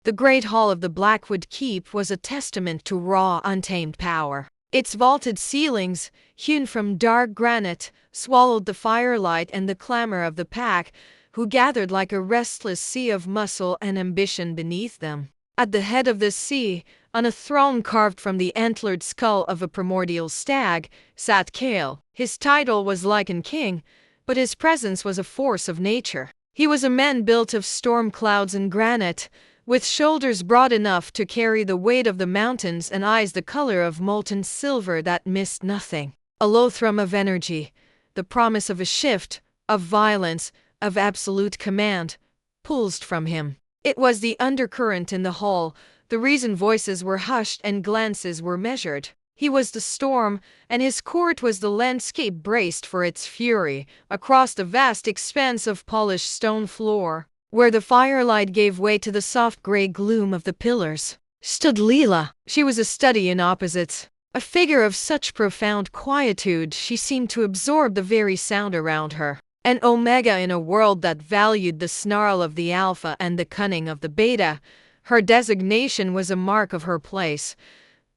The great hall of the Blackwood Keep was a testament to raw, untamed power. Its vaulted ceilings, hewn from dark granite, swallowed the firelight and the clamor of the pack, who gathered like a restless sea of muscle and ambition beneath them. At the head of this sea, on a throne carved from the antlered skull of a primordial stag, sat Kael. His title was Lycan King, but his presence was a force of nature. He was a man built of storm clouds and granite, with shoulders broad enough to carry the weight of the mountains and eyes the color of molten silver that missed nothing. A low thrum of energy, the promise of a shift, of violence, of absolute command, pulsed from him. It was the undercurrent in the hall, the reason voices were hushed and glances were measured. He was the storm, and his court was the landscape braced for its fury. Across the vast expanse of polished stone floor, where the firelight gave way to the soft gray gloom of the pillars, stood Lila. She was a study in opposites, a figure of such profound quietude she seemed to absorb the very sound around her. An omega in a world that valued the snarl of the alpha and the cunning of the beta, her designation was a mark of her place,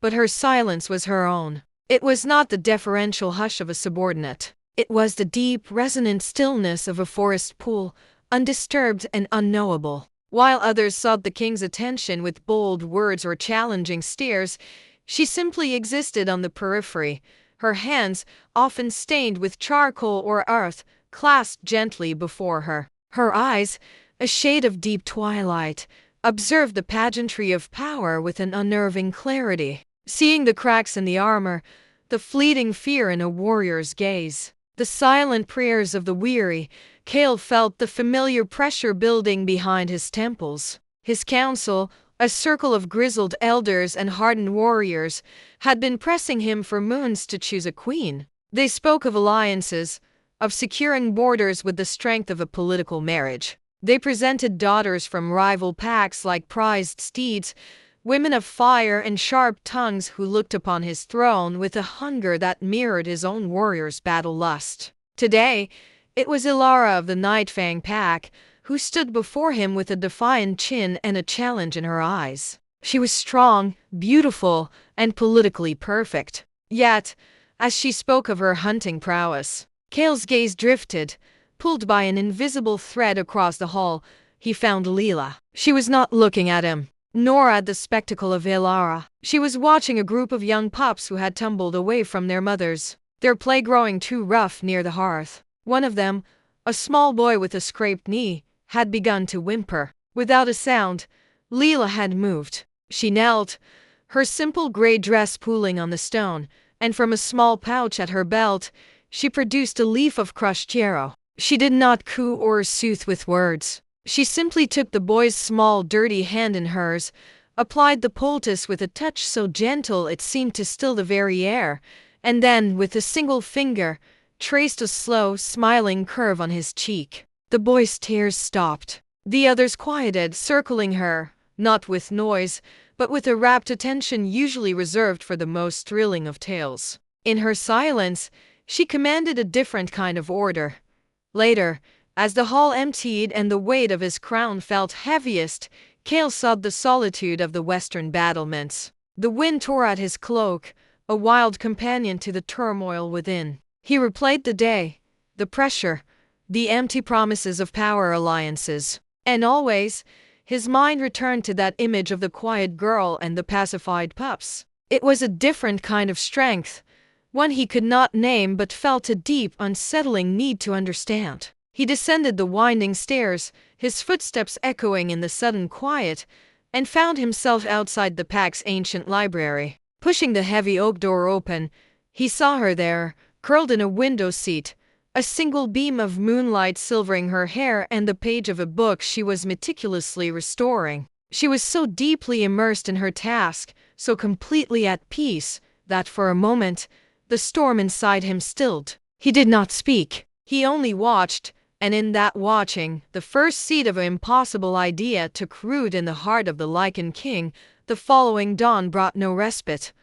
but her silence was her own. It was not the deferential hush of a subordinate. It was the deep, resonant stillness of a forest pool, undisturbed and unknowable. While others sought the king's attention with bold words or challenging stares, she simply existed on the periphery, her hands, often stained with charcoal or earth, clasped gently before her. Her eyes, a shade of deep twilight, observed the pageantry of power with an unnerving clarity, seeing the cracks in the armor, the fleeting fear in a warrior's gaze, the silent prayers of the weary. Kael felt the familiar pressure building behind his temples. His council, a circle of grizzled elders and hardened warriors, had been pressing him for moons to choose a queen. They spoke of alliances, of securing borders with the strength of a political marriage. They presented daughters from rival packs like prized steeds, women of fire and sharp tongues who looked upon his throne with a hunger that mirrored his own warrior's battle lust. Today, it was Ilara of the Nightfang pack who stood before him with a defiant chin and a challenge in her eyes. She was strong, beautiful, and politically perfect. Yet, as she spoke of her hunting prowess, Kael's gaze drifted. Pulled by an invisible thread across the hall, he found Lila. She was not looking at him, nor at the spectacle of Ilara. She was watching a group of young pups who had tumbled away from their mothers, their play growing too rough near the hearth. One of them, a small boy with a scraped knee, had begun to whimper. Without a sound, Lila had moved. She knelt, her simple gray dress pooling on the stone, and from a small pouch at her belt, she produced a leaf of crushed yarrow. She did not coo or soothe with words. She simply took the boy's small, dirty hand in hers, applied the poultice with a touch so gentle it seemed to still the very air, and then, with a single finger, traced a slow, smiling curve on his cheek. The boy's tears stopped. The others quieted, circling her, not with noise, but with a rapt attention usually reserved for the most thrilling of tales. In her silence, she commanded a different kind of order. Later, as the hall emptied and the weight of his crown felt heaviest, Kael sought the solitude of the western battlements. The wind tore at his cloak, a wild companion to the turmoil within. He replayed the day, the pressure, the empty promises of power alliances. And always, his mind returned to that image of the quiet girl and the pacified pups. It was a different kind of strength, one he could not name but felt a deep, unsettling need to understand. He descended the winding stairs, his footsteps echoing in the sudden quiet, and found himself outside the pack's ancient library. Pushing the heavy oak door open, he saw her there, curled in a window seat, a single beam of moonlight silvering her hair and the page of a book she was meticulously restoring. She was so deeply immersed in her task, so completely at peace, that for a moment, the storm inside him stilled. He did not speak. He only watched, and in that watching, the first seed of an impossible idea took root in the heart of the Lycan King. The following dawn brought no respite,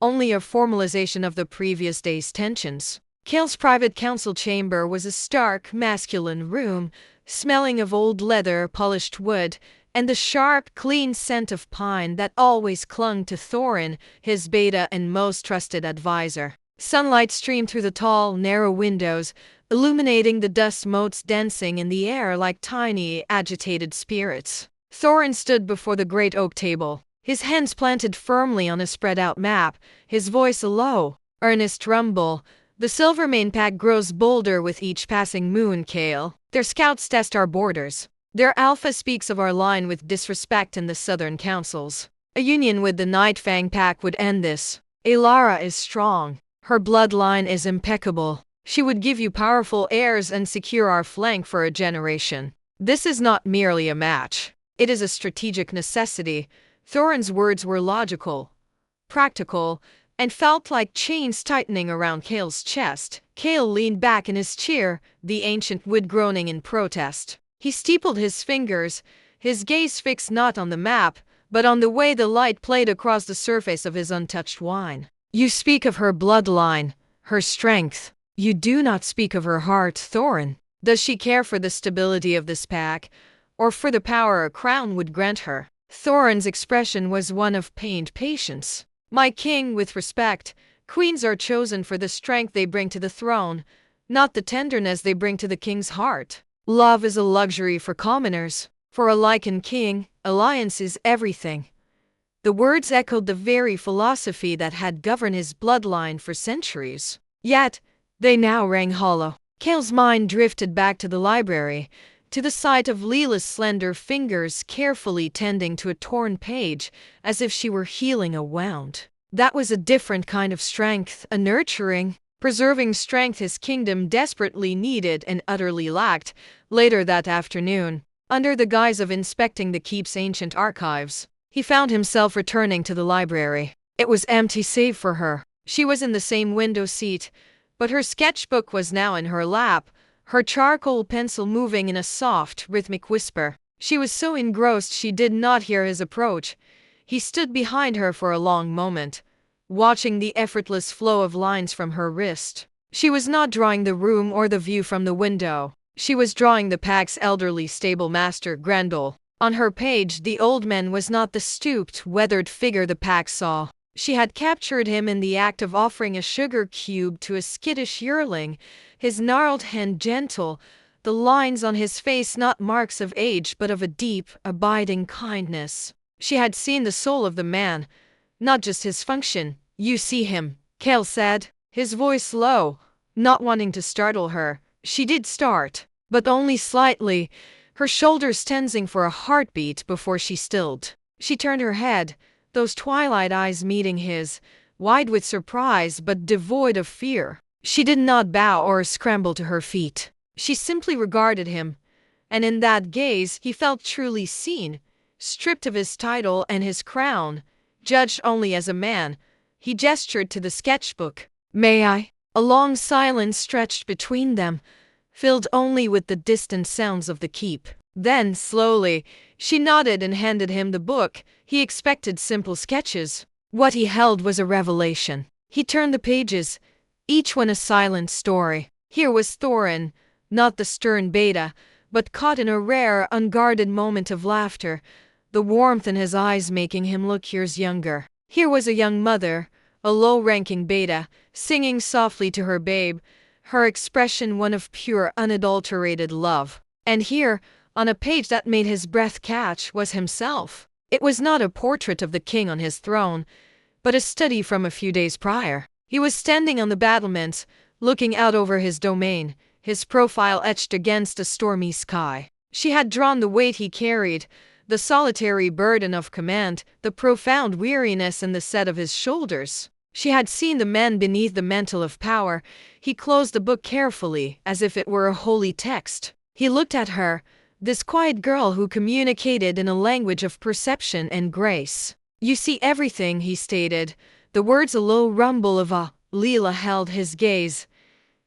only a formalization of the previous day's tensions. Kael's private council chamber was a stark, masculine room, smelling of old leather, polished wood, and the sharp, clean scent of pine that always clung to Thorin, his beta and most trusted advisor. Sunlight streamed through the tall, narrow windows, illuminating the dust motes dancing in the air like tiny, agitated spirits. Thorin stood before the great oak table, his hands planted firmly on a spread-out map, his voice a low, earnest rumble. The Silvermane pack grows bolder with each passing moon, Kael. Their scouts test our borders. Their alpha speaks of our line with disrespect in the southern councils. A union with the Nightfang pack would end this. Alara is strong. Her bloodline is impeccable. She would give you powerful heirs and secure our flank for a generation. This is not merely a match. It is a strategic necessity. Thorin's words were logical, practical, and felt like chains tightening around Kael's chest. Kael leaned back in his chair, the ancient wood groaning in protest. He steepled his fingers, his gaze fixed not on the map, but on the way the light played across the surface of his untouched wine. You speak of her bloodline, her strength. You do not speak of her heart, Thorin. Does she care for the stability of this pack, or for the power a crown would grant her? Thorin's expression was one of pained patience. My king, with respect, queens are chosen for the strength they bring to the throne, not the tenderness they bring to the king's heart. Love is a luxury for commoners. For a Lycan King, alliance is everything. The words echoed the very philosophy that had governed his bloodline for centuries. Yet, they now rang hollow. Kael's mind drifted back to the library, to the sight of Lila's slender fingers carefully tending to a torn page, as if she were healing a wound. That was a different kind of strength, a nurturing, preserving strength his kingdom desperately needed and utterly lacked. Later that afternoon, under the guise of inspecting the keep's ancient archives, he found himself returning to the library. It was empty save for her. She was in the same window seat, but her sketchbook was now in her lap, her charcoal pencil moving in a soft, rhythmic whisper. She was so engrossed she did not hear his approach. He stood behind her for a long moment, watching the effortless flow of lines from her wrist. She was not drawing the room or the view from the window. She was drawing the pack's elderly stable master, Grendel. On her page, the old man was not the stooped, weathered figure the pack saw. She had captured him in the act of offering a sugar cube to a skittish yearling, his gnarled hand gentle, the lines on his face not marks of age but of a deep, abiding kindness. She had seen the soul of the man, not just his function. You see him, Kael said, his voice low, not wanting to startle her. She did start, but only slightly, her shoulders tensing for a heartbeat before she stilled. She turned her head, those twilight eyes meeting his, wide with surprise but devoid of fear. She did not bow or scramble to her feet. She simply regarded him, and in that gaze he felt truly seen, stripped of his title and his crown, judged only as a man. He gestured to the sketchbook. May I? A long silence stretched between them, filled only with the distant sounds of the keep. Then, slowly, she nodded and handed him the book. He expected simple sketches. What he held was a revelation. He turned the pages, each one a silent story. Here was Thorin, not the stern beta, but caught in a rare, unguarded moment of laughter, the warmth in his eyes making him look years younger. Here was a young mother, a low-ranking beta, singing softly to her babe, her expression one of pure, unadulterated love. And here, on a page that made his breath catch, was himself. It was not a portrait of the king on his throne, but a study from a few days prior. He was standing on the battlements, looking out over his domain, his profile etched against a stormy sky. She had drawn the weight he carried, the solitary burden of command, the profound weariness in the set of his shoulders. She had seen the man beneath the mantle of power. He closed the book carefully, as if it were a holy text. He looked at her, this quiet girl who communicated in a language of perception and grace. You see everything, he stated, the words a low rumble of awe. Lila held his gaze,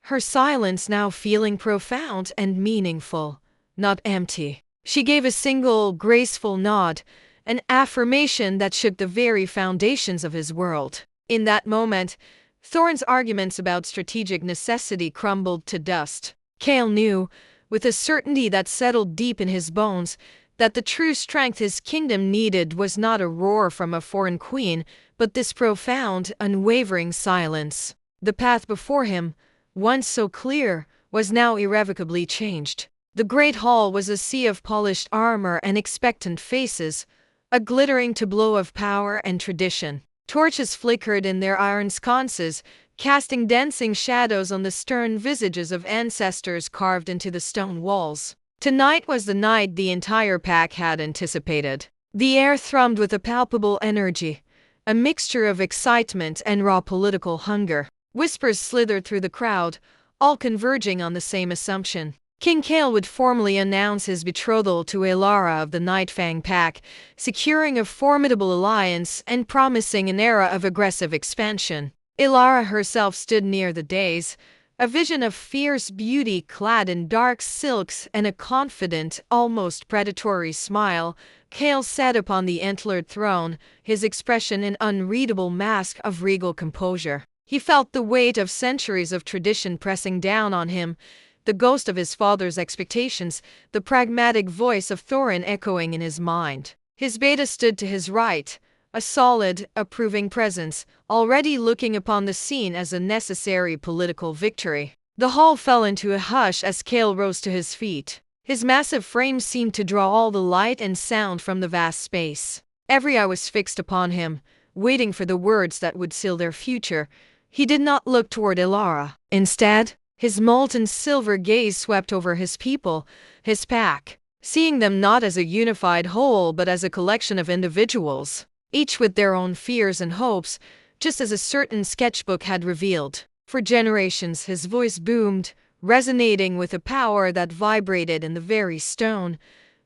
her silence now feeling profound and meaningful, not empty. She gave a single, graceful nod, an affirmation that shook the very foundations of his world. In that moment, Thorin's arguments about strategic necessity crumbled to dust. Kael knew, with a certainty that settled deep in his bones, that the true strength his kingdom needed was not a roar from a foreign queen, but this profound, unwavering silence. The path before him, once so clear, was now irrevocably changed. The great hall was a sea of polished armor and expectant faces, a glittering tableau of power and tradition. Torches flickered in their iron sconces, casting dancing shadows on the stern visages of ancestors carved into the stone walls. Tonight was the night the entire pack had anticipated. The air thrummed with a palpable energy, a mixture of excitement and raw political hunger. Whispers slithered through the crowd, all converging on the same assumption. King Kael would formally announce his betrothal to Ilara of the Nightfang pack, securing a formidable alliance and promising an era of aggressive expansion. Ilara herself stood near the dais, a vision of fierce beauty clad in dark silks and a confident, almost predatory smile. Kael sat upon the antlered throne, his expression an unreadable mask of regal composure. He felt the weight of centuries of tradition pressing down on him, the ghost of his father's expectations, the pragmatic voice of Thorin echoing in his mind. His beta stood to his right, a solid, approving presence, already looking upon the scene as a necessary political victory. The hall fell into a hush as Kael rose to his feet. His massive frame seemed to draw all the light and sound from the vast space. Every eye was fixed upon him, waiting for the words that would seal their future. He did not look toward Ilara. Instead, his molten silver gaze swept over his people, his pack, seeing them not as a unified whole but as a collection of individuals, each with their own fears and hopes, just as a certain sketchbook had revealed. For generations his voice boomed, resonating with a power that vibrated in the very stone.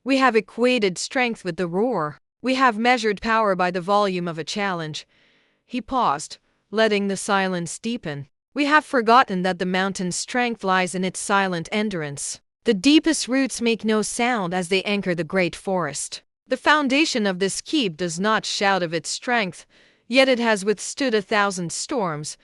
We have equated strength with the roar. We have measured power by the volume of a challenge. He paused, letting the silence deepen. We have forgotten that the mountain's strength lies in its silent endurance. The deepest roots make no sound as they anchor the great forest. The foundation of this keep does not shout of its strength, yet it has withstood 1,000 storms.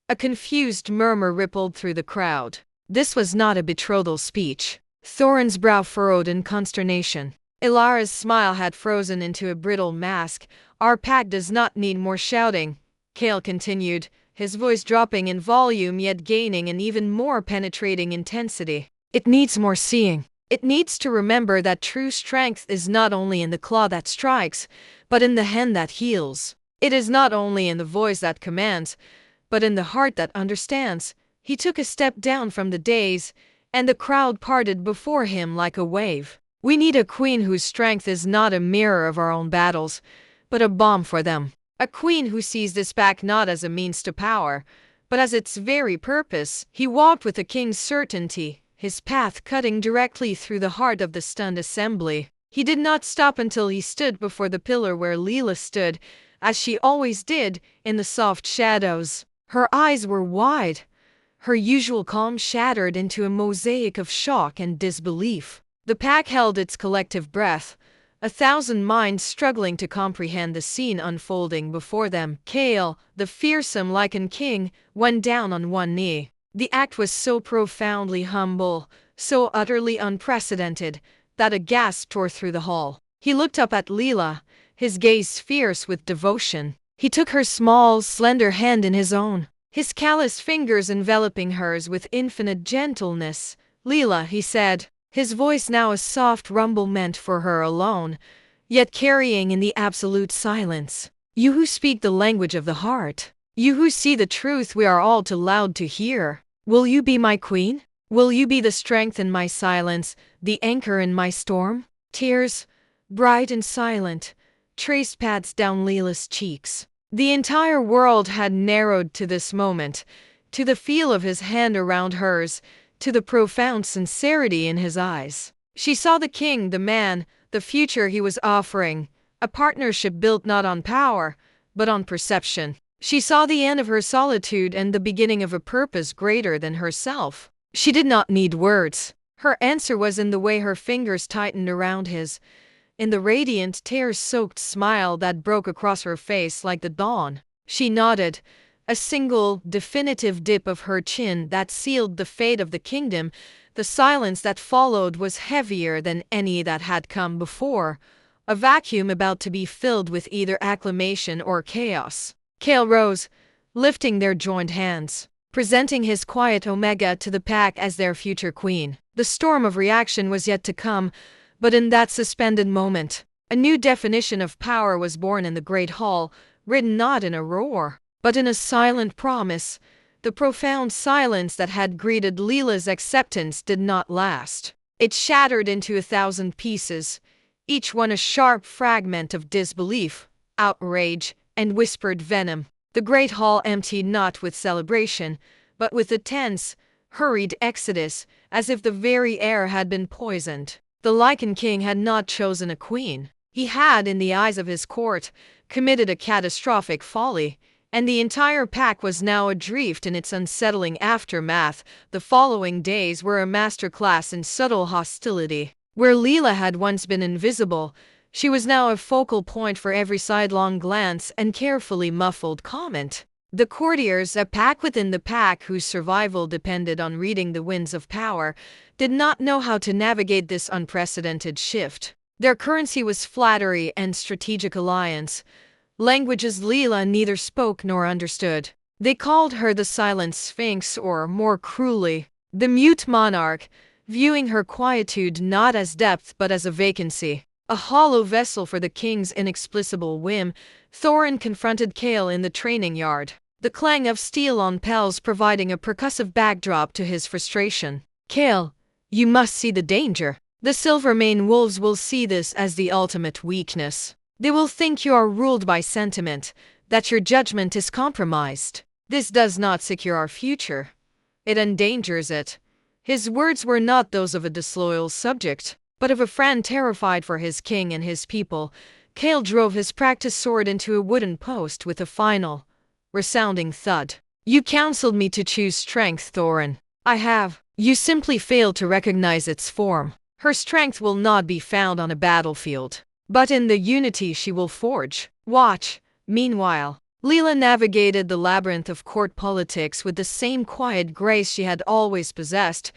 A confused murmur rippled through the crowd. This was not a betrothal speech. Thorin's brow furrowed in consternation. Ilara's smile had frozen into a brittle mask. Our pack does not need more shouting, Kael continued, his voice dropping in volume yet gaining an even more penetrating intensity. It needs more seeing. It needs to remember that true strength is not only in the claw that strikes, but in the hand that heals. It is not only in the voice that commands, but in the heart that understands. He took a step down from the dais, and the crowd parted before him like a wave. We need a queen whose strength is not a mirror of our own battles, but a balm for them. A queen who sees this pack not as a means to power, but as its very purpose. He walked with a king's certainty, his path cutting directly through the heart of the stunned assembly. He did not stop until he stood before the pillar where Lila stood, as she always did, in the soft shadows. Her eyes were wide, her usual calm shattered into a mosaic of shock and disbelief. The pack held its collective breath, 1,000 minds struggling to comprehend the scene unfolding before them. Kael, the fearsome Lycan King, went down on one knee. The act was so profoundly humble, so utterly unprecedented, that a gasp tore through the hall. He looked up at Lila, his gaze fierce with devotion. He took her small, slender hand in his own, his calloused fingers enveloping hers with infinite gentleness. "Lila," he said, his voice now a soft rumble meant for her alone, yet carrying in the absolute silence. "You who speak the language of the heart, you who see the truth we are all too loud to hear, will you be my queen? Will you be the strength in my silence, the anchor in my storm?" Tears, bright and silent, traced paths down Lila's cheeks. The entire world had narrowed to this moment, to the feel of his hand around hers, to the profound sincerity in his eyes. She saw the king, the man, the future he was offering, a partnership built not on power, but on perception. She saw the end of her solitude and the beginning of a purpose greater than herself. She did not need words. Her answer was in the way her fingers tightened around his, in the radiant, tear-soaked smile that broke across her face like the dawn. She nodded, A single, definitive dip of her chin that sealed the fate of the kingdom. The silence that followed was heavier than any that had come before, a vacuum about to be filled with either acclamation or chaos. Kael rose, lifting their joined hands, presenting his quiet Omega to the pack as their future queen. The storm of reaction was yet to come, but in that suspended moment, a new definition of power was born in the great hall, written not in a roar, but in a silent promise. The profound silence that had greeted Lila's acceptance did not last. It shattered into 1,000 pieces, each one a sharp fragment of disbelief, outrage, and whispered venom. The great hall emptied not with celebration, but with a tense, hurried exodus, as if the very air had been poisoned. The Lycan King had not chosen a queen. He had, in the eyes of his court, committed a catastrophic folly, and the entire pack was now adrift in its unsettling aftermath. The following days were a masterclass in subtle hostility. Where Lila had once been invisible, she was now a focal point for every sidelong glance and carefully muffled comment. The courtiers, a pack within the pack whose survival depended on reading the winds of power, did not know how to navigate this unprecedented shift. Their currency was flattery and strategic alliance, languages Lila neither spoke nor understood. They called her the Silent Sphinx, or more cruelly, the Mute Monarch, viewing her quietude not as depth but as a vacancy, a hollow vessel for the king's inexplicable whim. Thorin confronted Kael in the training yard, the clang of steel on pels providing a percussive backdrop to his frustration. Kael, you must see the danger. The Silvermane wolves will see this as the ultimate weakness. They will think you are ruled by sentiment, that your judgment is compromised. This does not secure our future. It endangers it. His words were not those of a disloyal subject, but of a friend terrified for his king and his people. Kael drove his practiced sword into a wooden post with a final, resounding thud. You counseled me to choose strength, Thorin. I have. You simply failed to recognize its form. Her strength will not be found on a battlefield, but in the unity she will forge. Watch. Meanwhile, Lila navigated the labyrinth of court politics with the same quiet grace she had always possessed,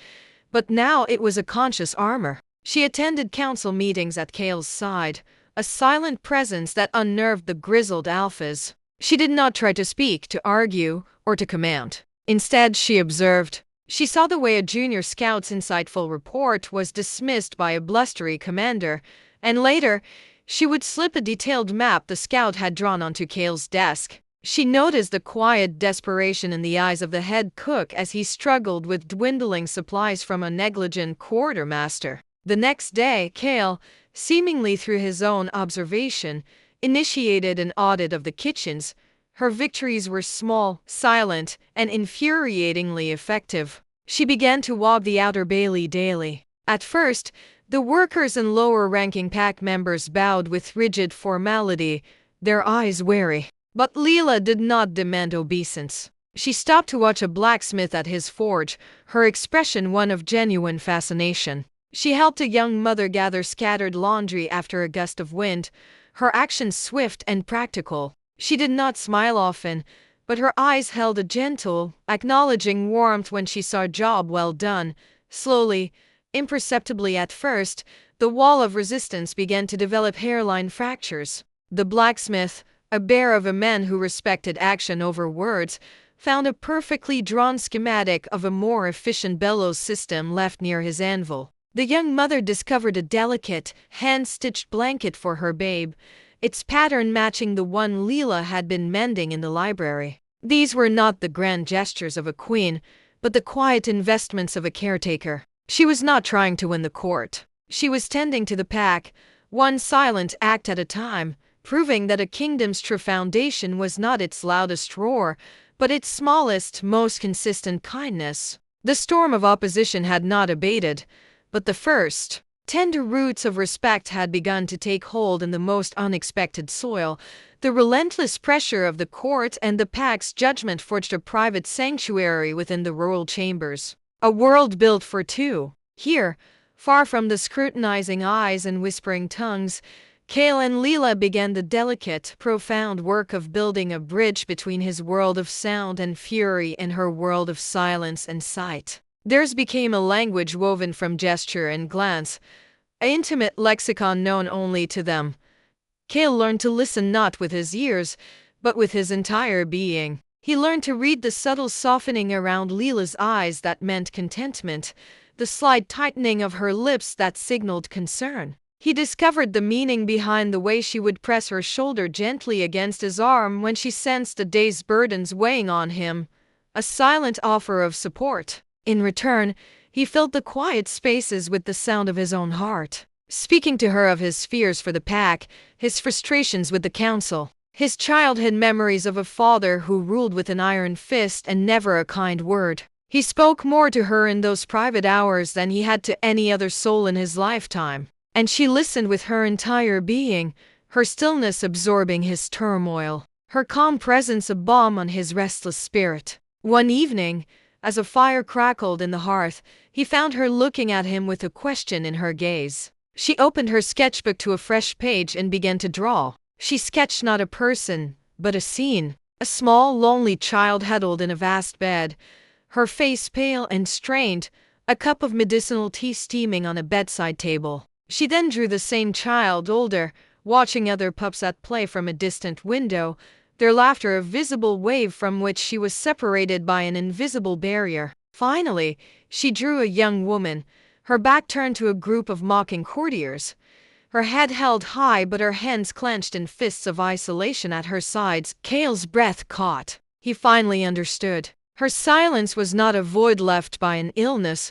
but now it was a conscious armor. She attended council meetings at Kael's side, a silent presence that unnerved the grizzled alphas. She did not try to speak, to argue, or to command. Instead, she observed. She saw the way a junior scout's insightful report was dismissed by a blustery commander, and later, she would slip a detailed map the scout had drawn onto Kael's desk. She noticed the quiet desperation in the eyes of the head cook as he struggled with dwindling supplies from a negligent quartermaster. The next day, Kael, seemingly through his own observation, initiated an audit of the kitchens. Her victories were small, silent, and infuriatingly effective. She began to walk the outer bailey daily. At first, the workers and lower-ranking pack members bowed with rigid formality, their eyes wary. But Lila did not demand obeisance. She stopped to watch a blacksmith at his forge, her expression one of genuine fascination. She helped a young mother gather scattered laundry after a gust of wind, her actions swift and practical. She did not smile often, but her eyes held a gentle, acknowledging warmth when she saw a job well done. Slowly, imperceptibly at first, the wall of resistance began to develop hairline fractures. The blacksmith, a bear of a man who respected action over words, found a perfectly drawn schematic of a more efficient bellows system left near his anvil. The young mother discovered a delicate, hand-stitched blanket for her babe, its pattern matching the one Lila had been mending in the library. These were not the grand gestures of a queen, but the quiet investments of a caretaker. She was not trying to win the court. She was tending to the pack, one silent act at a time, proving that a kingdom's true foundation was not its loudest roar, but its smallest, most consistent kindness. The storm of opposition had not abated, but the first, tender roots of respect had begun to take hold in the most unexpected soil. The relentless pressure of the court and the pack's judgment forged a private sanctuary within the royal chambers. A world built for two. Here, far from the scrutinizing eyes and whispering tongues, Kael and Lila began the delicate, profound work of building a bridge between his world of sound and fury and her world of silence and sight. Theirs became a language woven from gesture and glance, an intimate lexicon known only to them. Kael learned to listen not with his ears, but with his entire being. He learned to read the subtle softening around Lila's eyes that meant contentment, the slight tightening of her lips that signaled concern. He discovered the meaning behind the way she would press her shoulder gently against his arm when she sensed the day's burdens weighing on him, a silent offer of support. In return, he filled the quiet spaces with the sound of his own heart, speaking to her of his fears for the pack, his frustrations with the council, his childhood memories of a father who ruled with an iron fist and never a kind word. He spoke more to her in those private hours than he had to any other soul in his lifetime, and she listened with her entire being, her stillness absorbing his turmoil, her calm presence a balm on his restless spirit. One evening, as a fire crackled in the hearth, he found her looking at him with a question in her gaze. She opened her sketchbook to a fresh page and began to draw. She sketched not a person, but a scene, a small, lonely child huddled in a vast bed, her face pale and strained, a cup of medicinal tea steaming on a bedside table. She then drew the same child older, watching other pups at play from a distant window, their laughter a visible wave from which she was separated by an invisible barrier. Finally, she drew a young woman, her back turned to a group of mocking courtiers, her head held high but her hands clenched in fists of isolation at her sides. Kael's breath caught. He finally understood. Her silence was not a void left by an illness,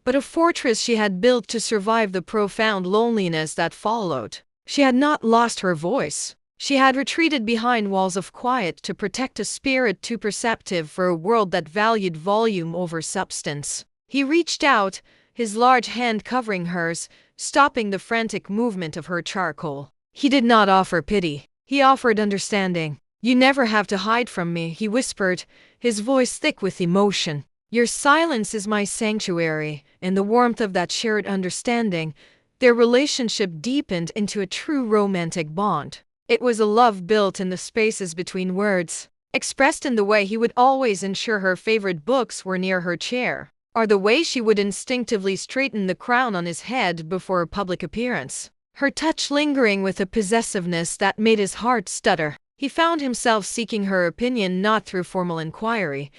but a fortress she had built to survive the profound loneliness that followed. She had not lost her voice. She had retreated behind walls of quiet to protect a spirit too perceptive for a world that valued volume over substance. He reached out, his large hand covering hers, stopping the frantic movement of her charcoal. He did not offer pity. He offered understanding. "You never have to hide from me," he whispered, his voice thick with emotion. "Your silence is my sanctuary." In the warmth of that shared understanding, their relationship deepened into a true romantic bond. It was a love built in the spaces between words, expressed in the way he would always ensure her favorite books were near her chair, or the way she would instinctively straighten the crown on his head before a public appearance, her touch lingering with a possessiveness that made his heart stutter. He found himself seeking her opinion not through formal inquiry,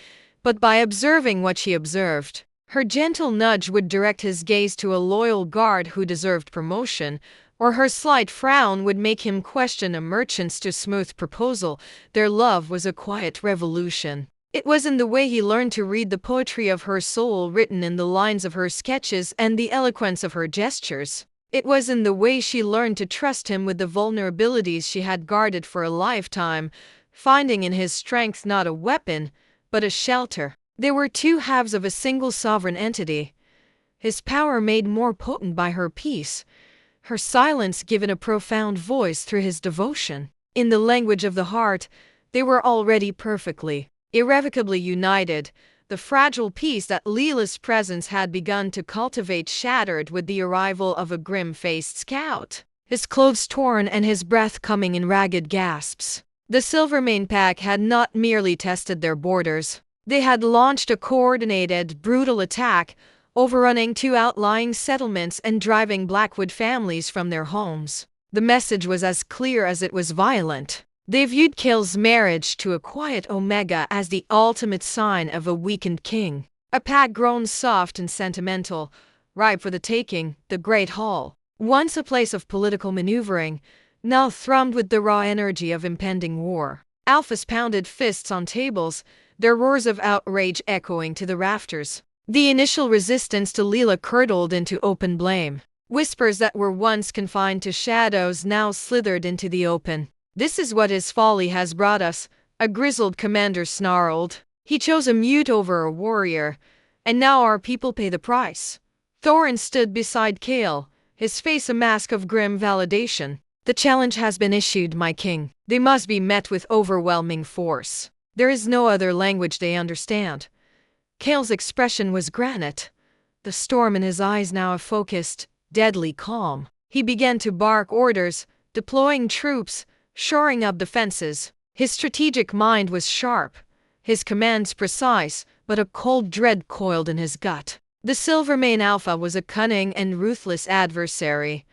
but by observing what she observed. Her gentle nudge would direct his gaze to a loyal guard who deserved promotion, or her slight frown would make him question a merchant's too smooth proposal. Their love was a quiet revolution. It was in the way he learned to read the poetry of her soul written in the lines of her sketches and the eloquence of her gestures. It was in the way she learned to trust him with the vulnerabilities she had guarded for a lifetime, finding in his strength not a weapon, but a shelter. They were two halves of a single sovereign entity, his power made more potent by her peace, her silence given a profound voice through his devotion. In the language of the heart, they were already perfectly, irrevocably united. The fragile peace that Lila's presence had begun to cultivate shattered with the arrival of a grim-faced scout, his clothes torn and his breath coming in ragged gasps. The Silvermane pack had not merely tested their borders. They had launched a coordinated, brutal attack, overrunning 2 outlying settlements and driving Blackwood families from their homes. The message was as clear as it was violent. They viewed Kael's marriage to a quiet Omega as the ultimate sign of a weakened king. A pack grown soft and sentimental, ripe for the taking. The Great Hall, once a place of political maneuvering, now thrummed with the raw energy of impending war. Alphas pounded fists on tables, their roars of outrage echoing to the rafters. The initial resistance to Lila curdled into open blame. Whispers that were once confined to shadows now slithered into the open. "This is what his folly has brought us," a grizzled commander snarled. "He chose a mute over a warrior, and now our people pay the price." Thorin stood beside Kael, his face a mask of grim validation. "The challenge has been issued, my king. They must be met with overwhelming force. There is no other language they understand." Kael's expression was granite, the storm in his eyes now a focused, deadly calm. He began to bark orders, deploying troops, shoring up defenses. His strategic mind was sharp, his commands precise, but a cold dread coiled in his gut. The Silvermane Alpha was a cunning and ruthless adversary,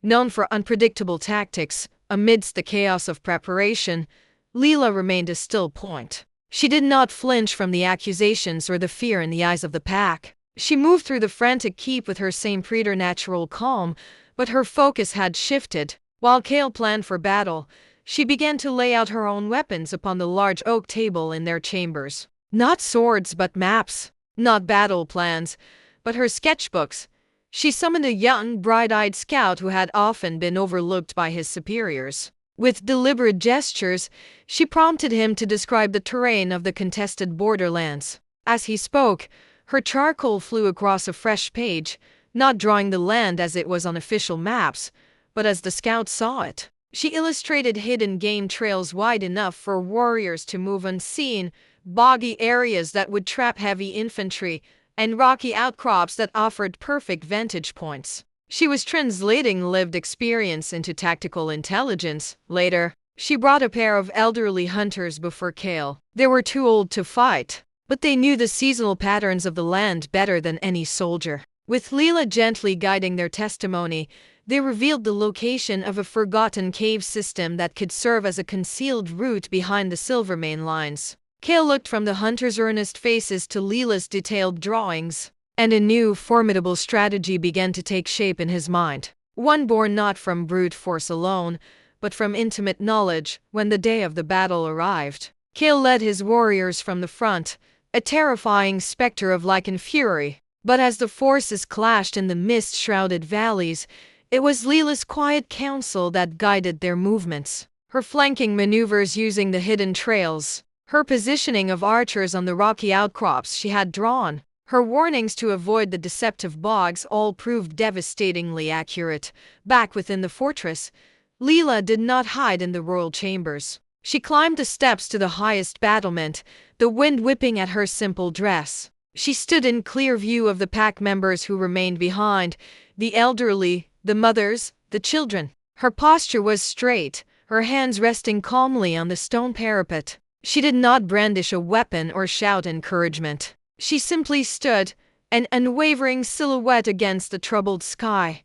known for unpredictable tactics. Amidst the chaos of preparation, Lila remained a still point. She did not flinch from the accusations or the fear in the eyes of the pack. She moved through the frantic keep with her same preternatural calm, but her focus had shifted. While Kael planned for battle, she began to lay out her own weapons upon the large oak table in their chambers. Not swords but maps, not battle plans, but her sketchbooks. She summoned a young, bright-eyed scout who had often been overlooked by his superiors. With deliberate gestures, she prompted him to describe the terrain of the contested borderlands. As he spoke, her charcoal flew across a fresh page, not drawing the land as it was on official maps, but as the scout saw it. She illustrated hidden game trails wide enough for warriors to move unseen, boggy areas that would trap heavy infantry, and rocky outcrops that offered perfect vantage points. She was translating lived experience into tactical intelligence. Later, she brought a pair of elderly hunters before Kael. They were too old to fight, but they knew the seasonal patterns of the land better than any soldier. With Lila gently guiding their testimony, they revealed the location of a forgotten cave system that could serve as a concealed route behind the Silvermane lines. Kael looked from the hunters' earnest faces to Lila's detailed drawings, and a new, formidable strategy began to take shape in his mind. One born not from brute force alone, but from intimate knowledge. When the day of the battle arrived, Kael led his warriors from the front, a terrifying specter of Lycan fury. But as the forces clashed in the mist-shrouded valleys, it was Lila's quiet counsel that guided their movements. Her flanking maneuvers using the hidden trails, her positioning of archers on the rocky outcrops she had drawn, her warnings to avoid the deceptive bogs all proved devastatingly accurate. Back within the fortress, Lila did not hide in the royal chambers. She climbed the steps to the highest battlement, the wind whipping at her simple dress. She stood in clear view of the pack members who remained behind, the elderly, the mothers, the children. Her posture was straight, her hands resting calmly on the stone parapet. She did not brandish a weapon or shout encouragement. She simply stood, an unwavering silhouette against the troubled sky,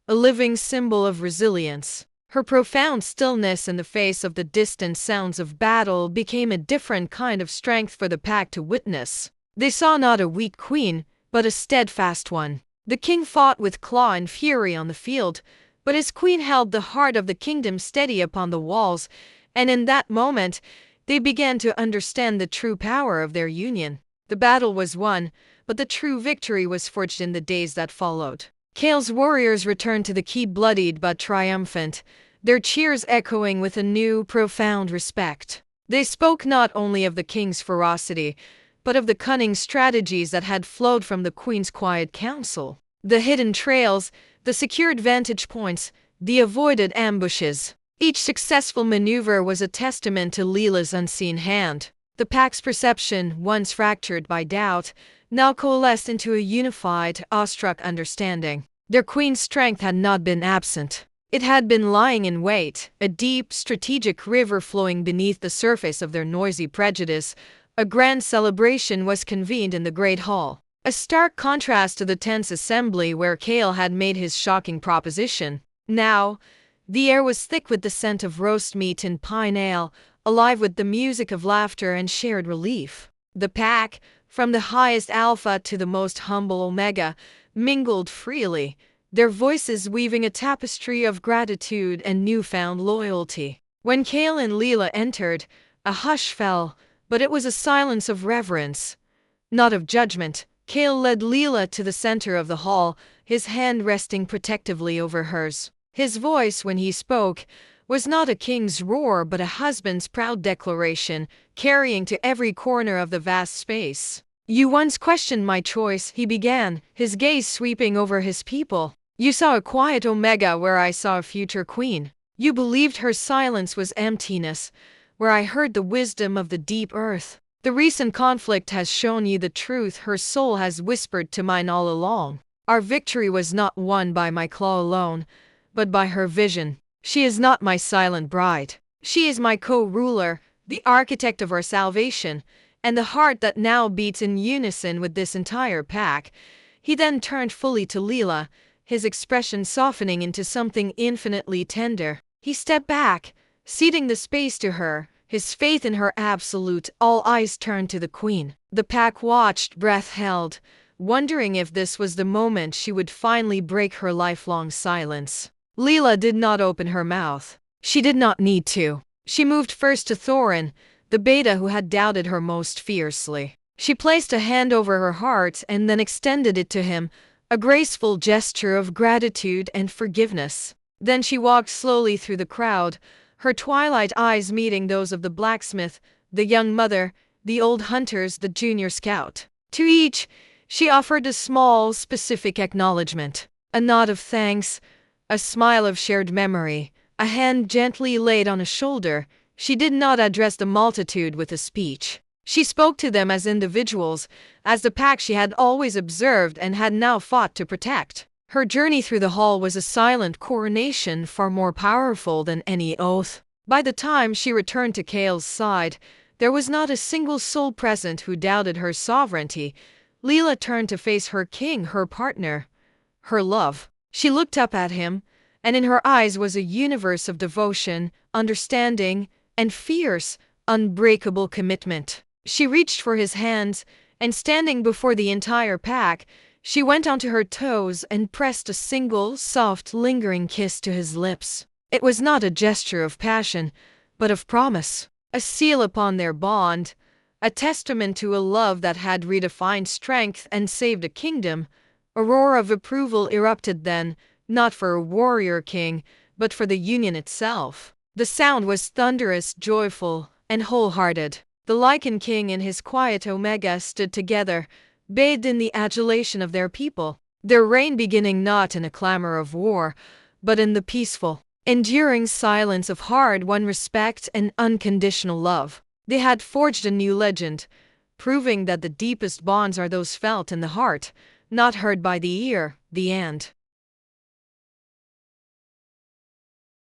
a living symbol of resilience. Her profound stillness in the face of the distant sounds of battle became a different kind of strength for the pack to witness. They saw not a weak queen, but a steadfast one. The king fought with claw and fury on the field, but his queen held the heart of the kingdom steady upon the walls, and in that moment, they began to understand the true power of their union. The battle was won, but the true victory was forged in the days that followed. Kael's warriors returned to the keep bloodied but triumphant, their cheers echoing with a new, profound respect. They spoke not only of the king's ferocity, but of the cunning strategies that had flowed from the queen's quiet counsel. The hidden trails, the secured vantage points, the avoided ambushes. Each successful maneuver was a testament to Lila's unseen hand. The pack's perception, once fractured by doubt, now coalesced into a unified, awestruck understanding. Their queen's strength had not been absent. It had been lying in wait, a deep, strategic river flowing beneath the surface of their noisy prejudice. A grand celebration was convened in the great hall, a stark contrast to the tense assembly where Kael had made his shocking proposition. Now, the air was thick with the scent of roast meat and pine ale, alive with the music of laughter and shared relief. The pack, from the highest alpha to the most humble omega, mingled freely, their voices weaving a tapestry of gratitude and newfound loyalty. When Kael and Lila entered, a hush fell, but it was a silence of reverence, not of judgment. Kael led Lila to the center of the hall, his hand resting protectively over hers. His voice, when he spoke, was not a king's roar but a husband's proud declaration, carrying to every corner of the vast space. "You once questioned my choice," he began, his gaze sweeping over his people. "You saw a quiet omega where I saw a future queen. You believed her silence was emptiness, where I heard the wisdom of the deep earth. The recent conflict has shown you the truth her soul has whispered to mine all along. Our victory was not won by my claw alone, but by her vision. She is not my silent bride. She is my co-ruler, the architect of our salvation, and the heart that now beats in unison with this entire pack. He then turned fully to Lila, his expression softening into something infinitely tender. He stepped back, ceding the space to her, his faith in her absolute. All eyes turned to the queen. The pack watched, breath held, wondering if this was the moment she would finally break her lifelong silence. Lila did not open her mouth. She did not need to. She moved first to Thorin, the beta who had doubted her most fiercely. She placed a hand over her heart and then extended it to him, a graceful gesture of gratitude and forgiveness. Then she walked slowly through the crowd, her twilight eyes meeting those of the blacksmith, the young mother, the old hunters, the junior scout. To each, she offered a small, specific acknowledgement, a nod of thanks, a smile of shared memory, a hand gently laid on a shoulder. She did not address the multitude with a speech. She spoke to them as individuals, as the pack she had always observed and had now fought to protect. Her journey through the hall was a silent coronation, far more powerful than any oath. By the time she returned to Kael's side, there was not a single soul present who doubted her sovereignty. Lila turned to face her king, her partner, her love. She looked up at him, and in her eyes was a universe of devotion, understanding, and fierce, unbreakable commitment. She reached for his hands, and standing before the entire pack, she went onto her toes and pressed a single, soft, lingering kiss to his lips. It was not a gesture of passion, but of promise, a seal upon their bond, a testament to a love that had redefined strength and saved a kingdom. A roar of approval erupted then, not for a warrior king, but for the union itself. The sound was thunderous, joyful, and wholehearted. The Lycan King and his quiet Omega stood together, bathed in the adulation of their people, their reign beginning not in a clamor of war, but in the peaceful, enduring silence of hard-won respect and unconditional love. They had forged a new legend, proving that the deepest bonds are those felt in the heart, not heard by the ear. The end.